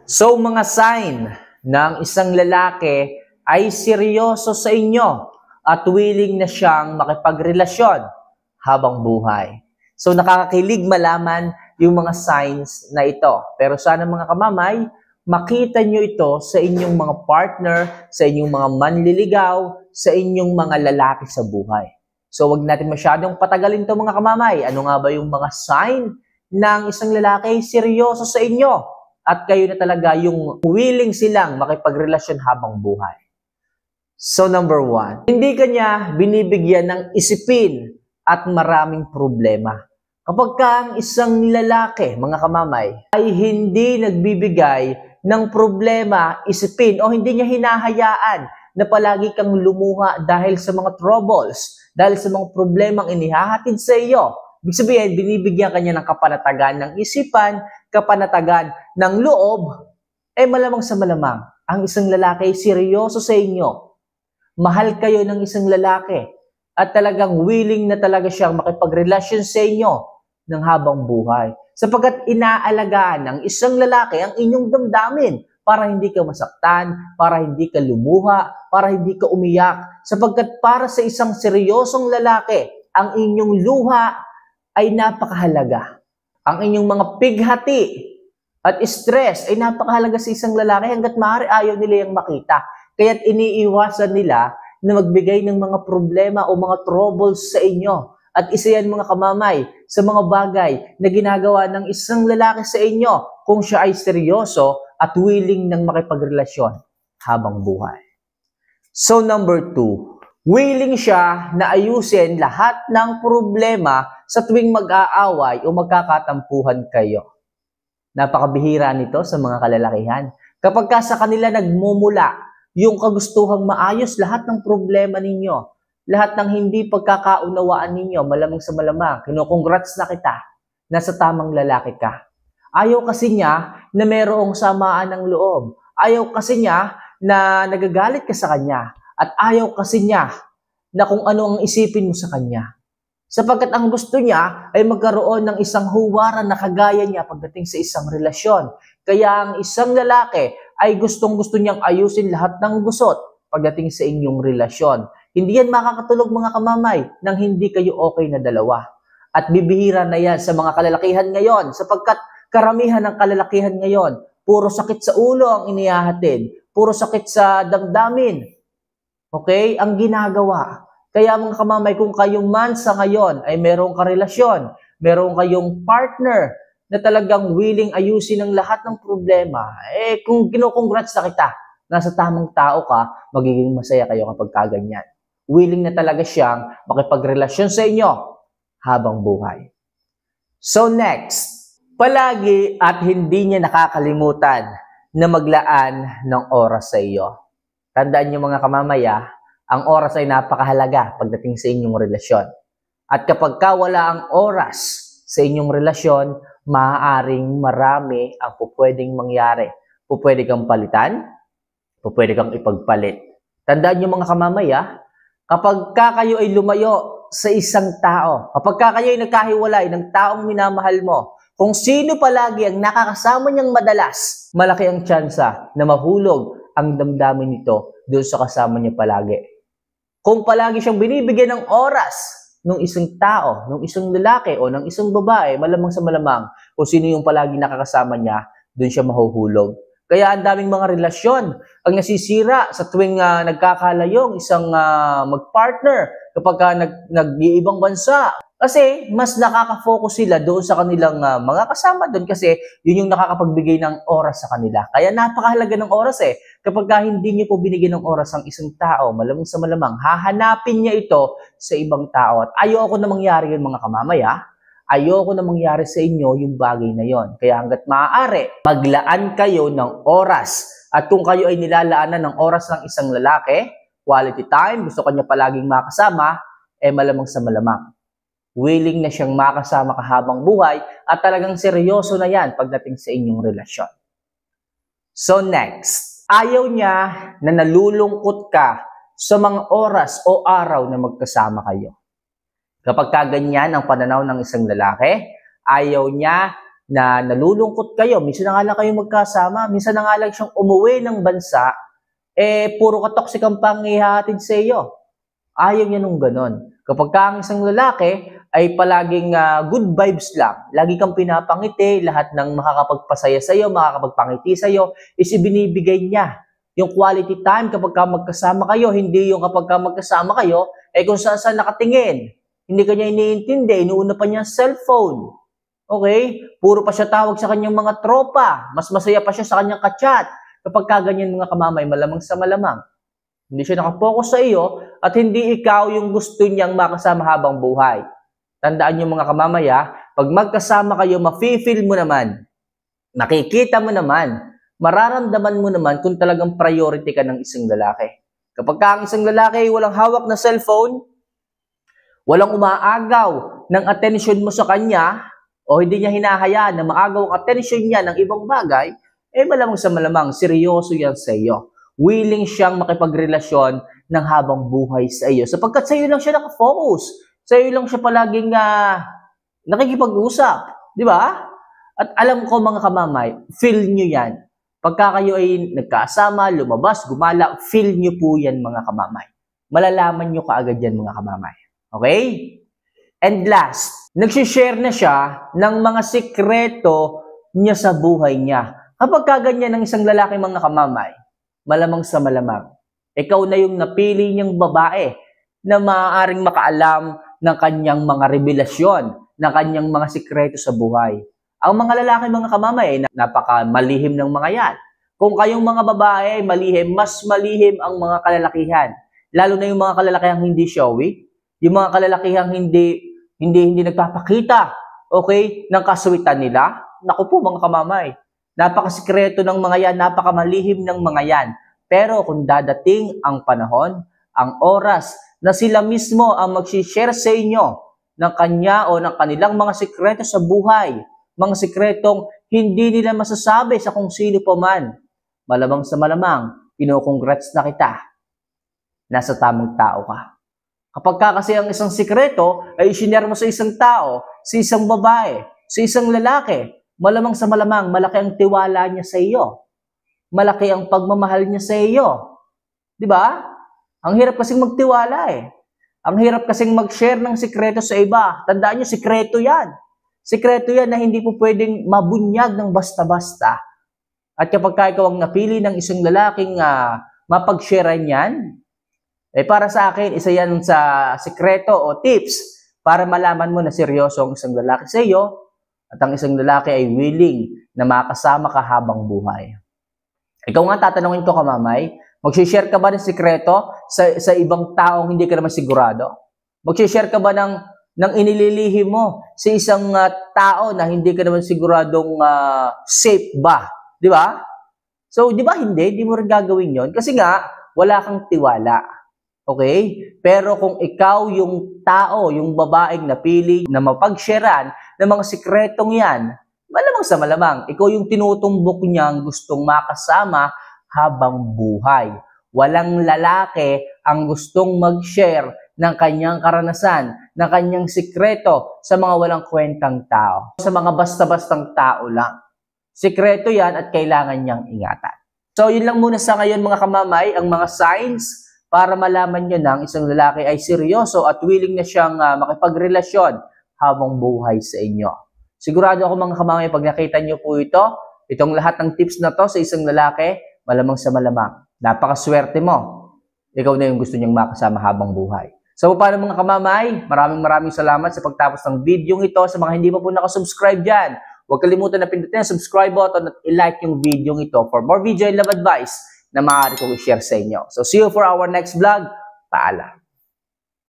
So mga sign ng isang lalaki ay seryoso sa inyo at willing na siyang makipagrelasyon habang buhay. So nakakakilig malaman yung mga signs na ito. Pero sana mga kamamay, makita nyo ito sa inyong mga partner, sa inyong mga manliligaw, sa inyong mga lalaki sa buhay. So wag natin masyadong patagalin ito mga kamamay. Ano nga ba yung mga sign ng isang lalaki seryoso sa inyo? At kayo na talaga yung willing silang makipagrelasyon habang buhay. So number 1, hindi kanya binibigyan ng isipin at maraming problema. Kapag ka ang isang lalaki, mga kamamay, ay hindi nagbibigay ng problema, isipin, o hindi niya hinahayaan na palagi kang lumuha dahil sa mga troubles, dahil sa mga problemang inihahatid sa iyo, ibig sabihin, binibigyan kanya ng kapanatagan ng isipan, kapanatagan ng loob, malamang sa malamang, ang isang lalaki ay seryoso sa inyo. Mahal kayo ng isang lalaki at talagang willing na talaga siyang makipagrelasyon sa inyo ng habang buhay. Sapagkat inaalagaan ng isang lalaki ang inyong damdamin para hindi ka masaktan, para hindi ka lumuha, para hindi ka umiyak. Sapagkat para sa isang seryosong lalaki, ang inyong luha ay napakahalaga. Ang inyong mga pighati at stress ay napakahalaga sa isang lalaki hanggat maaari ayaw nila yung makita. Kaya't iniiwasan nila na magbigay ng mga problema o mga troubles sa inyo. At isa yan mga kamamay sa mga bagay na ginagawa ng isang lalaki sa inyo kung siya ay seryoso at willing ng makipagrelasyon habang buhay. So number 2, willing siya na ayusin lahat ng problema sa tuwing mag-aaway o magkakatampuhan kayo. Napakabihira nito sa mga kalalakihan. Kapag ka sa kanila nagmumula yung kagustuhang maayos lahat ng problema ninyo, lahat ng hindi pagkakaunawaan ninyo, malamang sa malamang, kinukongrats na kita, nasa tamang lalaki ka. Ayaw kasi niya na mayroong samaan ng loob. Ayaw kasi niya na nagagalit ka sa kanya. At ayaw kasi niya na kung ano ang isipin mo sa kanya. Sapagkat ang gusto niya ay magkaroon ng isang huwaran na kagaya niya pagdating sa isang relasyon. Kaya ang isang lalaki ay gustong-gusto niyang ayusin lahat ng gusot pagdating sa inyong relasyon. Hindi yan makakatulog mga kamamay nang hindi kayo okay na dalawa. At bibihira na yan sa mga kalalakihan ngayon sapagkat karamihan ng kalalakihan ngayon, puro sakit sa ulo ang inihahatid, puro sakit sa damdamin. Okay? Ang ginagawa. Kaya mga kamamay, kung kayong man sa ngayon ay merong karelasyon, merong kayong partner na talagang willing ayusin ang lahat ng problema, kung kinukongrats na kita, nasa tamang tao ka, magiging masaya kayo kapag kaganyan. Willing na talaga siyang makipagrelasyon sa inyo habang buhay. So next, palagi at hindi niya nakakalimutan na maglaan ng oras sa iyo. Tandaan niyo mga kamamaya, ang oras ay napakahalaga pagdating sa inyong relasyon. At kapag wala ang oras sa inyong relasyon, maaaring marami ang pupwedeng mangyari. Pupwede kang palitan, pupwede kang ipagpalit. Tandaan niyo mga kamamaya, kapag kayo ay lumayo sa isang tao, kapag kayo ay nagkahiwalay ng taong minamahal mo, kung sino palagi ang nakakasama niyang madalas, malaki ang tsansa na mahulog ang damdamin nito doon sa kasama niya palagi. Kung palagi siyang binibigyan ng oras ng isang tao, ng isang lalaki o ng isang babae, malamang sa malamang, kung sino yung palagi nakakasama niya, doon siya mahuhulog. Kaya ang daming mga relasyon ang nasisira sa tuwing nagkakalayong isang magpartner kapag nag-iibang bansa. Kasi mas nakaka-focus sila doon sa kanilang mga kasama doon kasi yun yung nakakapagbigay ng oras sa kanila. Kaya napakahalaga ng oras Kapag hindi niyo po binigyan ng oras ang isang tao, malamang sa malamang, hahanapin niya ito sa ibang tao. At ayoko na mangyari yun mga kamamaya. Ayoko na mangyari sa inyo yung bagay na yon. Kaya hanggat maaari, maglaan kayo ng oras. At kung kayo ay nilalaanan ng oras ng isang lalaki, quality time, gusto kanya palaging makasama, malamang sa malamang. Willing na siyang makasama ka habang buhay at talagang seryoso na yan pagdating sa inyong relasyon. So next, ayaw niya na nalulungkot ka sa mga oras o araw na magkasama kayo. Kapag kaganyan ang pananaw ng isang lalaki, ayaw niya na nalulungkot kayo, minsan na nga lang kayo magkasama, minsan na nga lang siyang umuwi ng bansa, puro ka-toxic ang panghihatid sa iyo. Ayaw niya nung ganon. Kapag ka ang isang lalaki ay palaging good vibes lang, lagi kang pinapangiti, lahat ng makakapagpasaya sa iyo, makakapagpangiti sa iyo, is ibinibigay niya. Yung quality time kapag ka magkasama kayo, hindi yung kapag ka magkasama kayo, kung saan nakatingin. Hindi kanya iniintindi, inuuna pa niya ang cellphone. Okay? Puro pa siya tawag sa kanyang mga tropa. Mas masaya pa siya sa kanyang kachat. Kapag kaganyan mga kamamay, malamang sa malamang. Hindi siya nakapokus sa iyo at hindi ikaw yung gusto niyang makasama habang buhay. Tandaan niyo mga kamamaya, pag magkasama kayo, mafe-feel mo naman, nakikita mo naman, mararamdaman mo naman kung talagang priority ka ng isang lalaki. Kapag ka ang isang lalaki walang hawak na cellphone, walang umaagaw ng attention mo sa kanya, o hindi niya hinahayaan na maagaw ang attention niya ng ibang bagay, malamang sa malamang, seryoso yan sa iyo. Willing siyang makipagrelasyon ng habang buhay sa iyo. Sapagkat sa iyo lang siya nakafocus. Sa iyo lang siya palaging nakikipag-usap. Di ba? At alam ko mga kamamay, feel nyo yan. Pagka kayo ay nagkasama, lumabas, gumala, feel nyo po yan mga kamamay. Malalaman nyo kaagad yan mga kamamay. Okay? And last, nagsishare na siya ng mga sikreto niya sa buhay niya. Kapag kaganyan ng isang lalaki mga kamamay, malamang sa malamang, ikaw na yung napili niyang babae na maaaring makaalam ng kanyang mga revelasyon, ng kanyang mga sikreto sa buhay. Ang mga lalaki mga kamamay, napakamalihim ng mga yan. Kung kayong mga babae malihim, mas malihim ang mga kalalakihan. Lalo na yung mga kalalakihang hindi showy, yung mga kalalakihang hindi nagpapakita, okay, ng kaswitan nila. Naku po mga kamamay, napakasikreto ng mga yan, napakamalihim ng mga yan. Pero kung dadating ang panahon, ang oras na sila mismo ang mag-share sa inyo ng kanya o ng kanilang mga sikreto sa buhay, mga sikretong hindi nila masasabi sa kung sino pa man, malamang sa malamang, ino-congrats na kita. Nasa tamang tao ka. Kapag kasi ang isang sikreto ay isinare mo sa isang tao, sa isang babae, sa isang lalaki, malamang sa malamang, malaki ang tiwala niya sa iyo. Malaki ang pagmamahal niya sa iyo. Di ba? Ang hirap kasing magtiwala eh. Ang hirap kasing mag-share ng sikreto sa iba. Tandaan niyo, sikreto yan. Sikreto yan na hindi po pwedeng mabunyag ng basta-basta. At kapag ikaw ang napili ng isang lalaking mapag-sharean yan, para sa akin, isa yan sa sikreto o tips para malaman mo na seryoso ang isang lalaki sa iyo at ang isang lalaki ay willing na makasama ka habang buhay. Ikaw nga tatanungin ko kamamay, mag-share ka ba ng sikreto sa ibang taong hindi ka naman sigurado? Mag-share ka ba ng inililihim mo sa isang tao na hindi ka naman siguradong safe ba? Di ba? So, di ba hindi? Di mo rin gagawin yon kasi nga, wala kang tiwala. Okay? Pero kung ikaw yung tao, yung babaeng napili na mapag-sharean ng mga sikretong yan, malamang sa malamang, ikaw yung tinutumbok niyang gustong makasama habang buhay. Walang lalaki ang gustong mag-share ng kanyang karanasan, ng kanyang sikreto sa mga walang kwentang tao. Sa mga basta-bastang tao lang. Sikreto yan at kailangan niyang ingatan. So, yun lang muna sa ngayon mga kamamay, ang mga signs para malaman nyo na ang isang lalaki ay seryoso at willing na siyang makipagrelasyon habang buhay sa inyo. Sigurado ako mga kamamay, pag nakita nyo po itong lahat ng tips na to sa isang lalaki, malamang sa malamang. Napakaswerte mo. Ikaw na yung gusto niyang makasama habang buhay. So paano mga kamamay, maraming salamat sa pagtapos ng video ito. Sa mga hindi pa po nakasubscribe dyan, huwag kalimutan na pindutin ang subscribe button at i-like yung video ito for more video and love advice na maaari kong i-share sa inyo. So see you for our next vlog. Paalam.